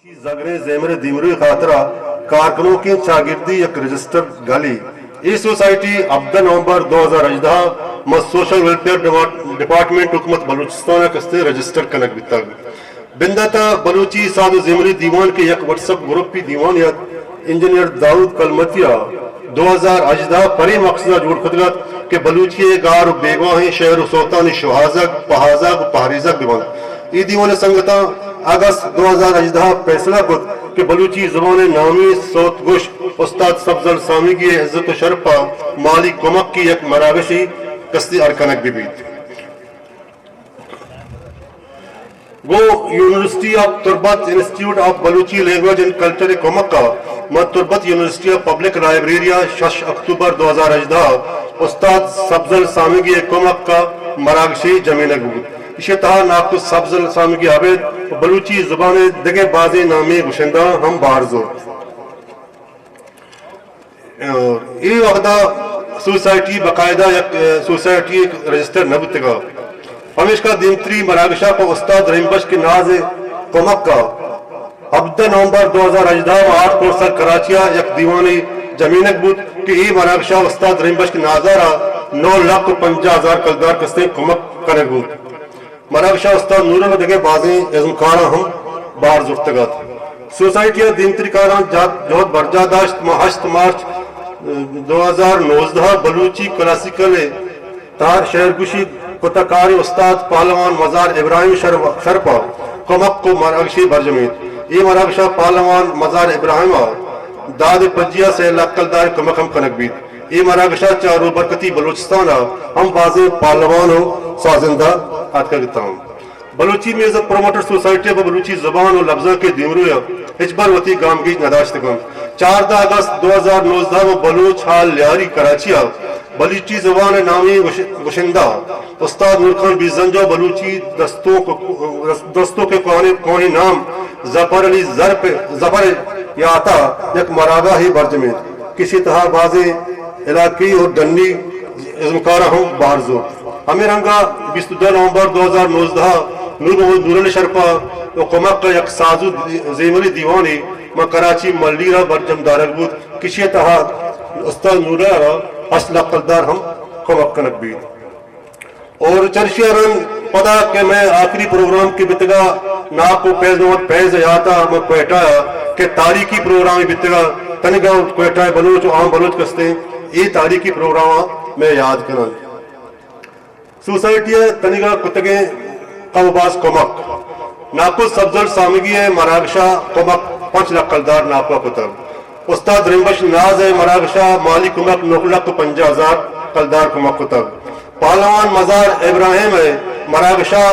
زگرے زیمر دیمروی خاطرہ کارکنوں کی شاگردی یک رجسٹر گالی ای سوسائٹی 17 نومبر 2018 میں سوشل ویلفیئر ڈپارٹمنٹ حکومت بلوچستان کستے رجسٹر کنک بیتا بندتا بلوچی ساد زیمری دیوان کے یک واٹس اپ گروپ کی دیوانیت انجینئر داؤد کلمتیہ 2018 پری مقصدہ جوڑ خدلت کہ بلوچی گار بیگواہیں شہر و سوتانی شہازگ پہازگ پہریزگ دیوان ای دیوان سنگتا اگست 2018 فیصلہ کت کہ بلوچی زبان نامی سوت گوش استاد سبزل سامی کی عزت و شرپا مالی کمک کی یک مراگشی کستی ارکنک بھی بیت گو university of Turbat institute of Balochi language and culture کمک کا مد تربت یونیورسٹی آف پبلک لائبریریا 6 اکتوبر 2018 استاد سبزل سامی کی کمک کا مراگشی جمینک بود اسی طرح ناقص سبزل سامی کی عابد بلوچی زبان دگے بازی نامی گشندہ ہم بارزو یہ وقتہ سوسائٹی باقاعدہ یک سوسائٹی رجسٹر نبتگا ہمیش کا دیمتری مراگشہ کو استاد رحیم بخش کے ناز کمک کا 17 نومبر 2018 8 کورسہ کراچیہ یک دیوانی جمینک بود کہ یہ مراگشہ استاد رحیم بخش کے نازارہ 9,50,000 کلدار کستے کمک کرنے بود مراگشہ استاد نورل دگے بازیں ازمکارہ ہم بار زفتگات سوسائٹیہ دیمتری کاران جہت برجا داشت 8 مارچ 2019 بلوچی کلاسیکل تار شہرگوشی کتکاری استاد پہلوان مزار ابراہیم شرپا کمک کو مراگشی برجمید یہ مراگشہ پہلوان مزار ابراہیم داد پجیہ سے لکلدار کمک ہم کنک بید یہ مراگشہ چارو برکتی بلوچستانہ ہم بازیں پہلوان ہو سازندہ آج کا گتا ہوں بلوچی میوزک پروموٹر سوسائٹی پر بلوچی زبان و لفظہ کے دیمرویا اجبر وطی گامگی نداشت کم 14 اگست 2019 میں بلوچ حال لیاری کراچیہ بلوچی زبان نامی گشندہ استاد نورخان بیزنجو بلوچی دستوں کے کوانی نام زفر علی زفر یاتا یک مراغہ ہی برجمید کسی طرح بازیں علاقی اور ڈنڈی ازمکارہ ہوں بارزو ہمیں رنگا 22 نومبر 2019 نور محمد نورل شرپا و کمک کا یک سازو زیمری دیوانی میں کراچی ملیرہ برجم دارک بود کسی طرح استاد نورل اصل قلدار ہم کمک کنک بید اور چرشیہ رن پتا کہ میں آخری پروگرام کی بتگا نا کو پیز نوت پیز یاتا میں کوئٹایا کہ تاریخی پروگرامی بتگا تنگا کوئٹا بلوچ و عام بلوچ کستے یہ تاریخی پروگرام میں یاد کرن سوسائٹی تنگا کتگیں قوباز کمک ناقص سبزل سامگی مراگشہ کمک 5 لکھ کلدار ناقوہ کتب استاد رنبش ناز مراگشہ مالی کمک 9,50,000 کلدار کمک کتب پہلوان مزار ابراہیم مراگشہ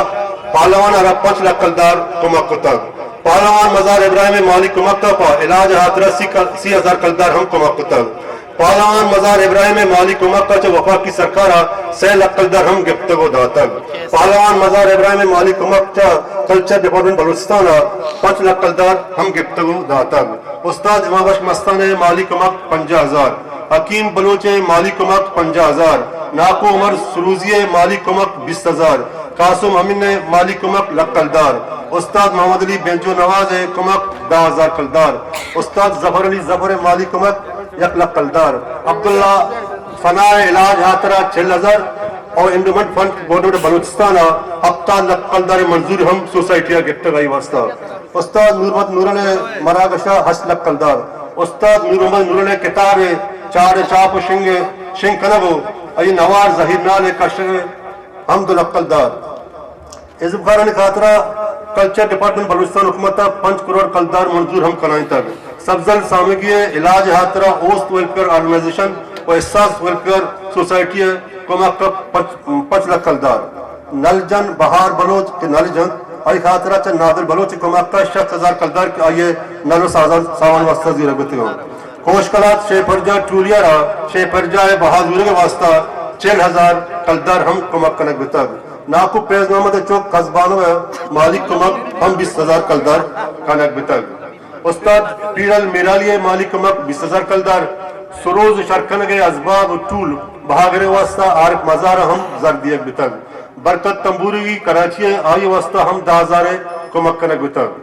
پہلوان عرب 5 لکھ کلدار کمک کتب پہلوان مزار ابراہیم مالی کمک کا علاج حاضرہ 30,000 کلدار ہم کمک کتب پہلوان مزار ابراہیم مالی کمک کا وفا کی سرکارہ 6 لکھ کلدار ہم گفتگو داتگ پہلوان مزار ابراہیم مالی کمک کا کلچر ڈپارٹمنٹ بلوچستانہ 5 لکھ کلدار ہم گفتگو داتگ استاد امام بخش مستان مالی کمک 50,000 حکیم بلوچ مالی کمک 50,000 ناکو عمر سروزی مالی کمک 20,000 قاسم امین مالی کمک لکھ کلدار استاد محمد علی بینجو نواز کمک 10,000 کلدار استاد ظفر علی ظفر مالی کمک 1 لکھ کلدار عبداللہ فنا علاج حاطرہ 6,000 اور انڈومنٹ فنڈ بورڈ بلوچستانہ 7 لکھ کلدار منظور ہم سوسائٹیہ گفٹ گئی واسطہ استاد نور محمد نورل مراگشہ 8 لکھ کلدار استاد نور محمد نورل کتاب 4 چاپ شنگ کنبو ای نوار ظہیر نال کشر حمد لکھ کلدار ازبخاران خاطرہ کلچر ڈپارٹمنٹ بلوچستان حکومت 5 کروڑ کلدار منظور ہم کنائیں تک سبزل سامگی علاج حاطرہ اوسٹ ویلفیئر آرگنائزیشن و احساس ویلفیئر سوسائٹی کمک 5 لکھ کلدار نلجن بہار بلوچ کے نلجن آئی خاطرہ چند نادر بلوچ کمک 60,000 کلدار کے آئیے نلو سامان واسطہ زیر گتی ہوں کوشکلات شے پرجا ٹولیا رہا شے پرجا بہادور کے واسطہ 40,000 کلدار ہم کمک کنک بتاگ ناکو پیز نامد چوک قصبانو مالی کمک ہم 20,000 کلدار کنک بتاگ استاد پیرل میرالی مالی کمک 20,000 کلدار سروز شرکنگے ازباب ٹول بہاگرے واسطہ عارف مزار ہم زردیک بتاگ برکت تنبوری کراچی آئی واسطہ ہم 10,000 کمک کنک بتاگ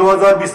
2022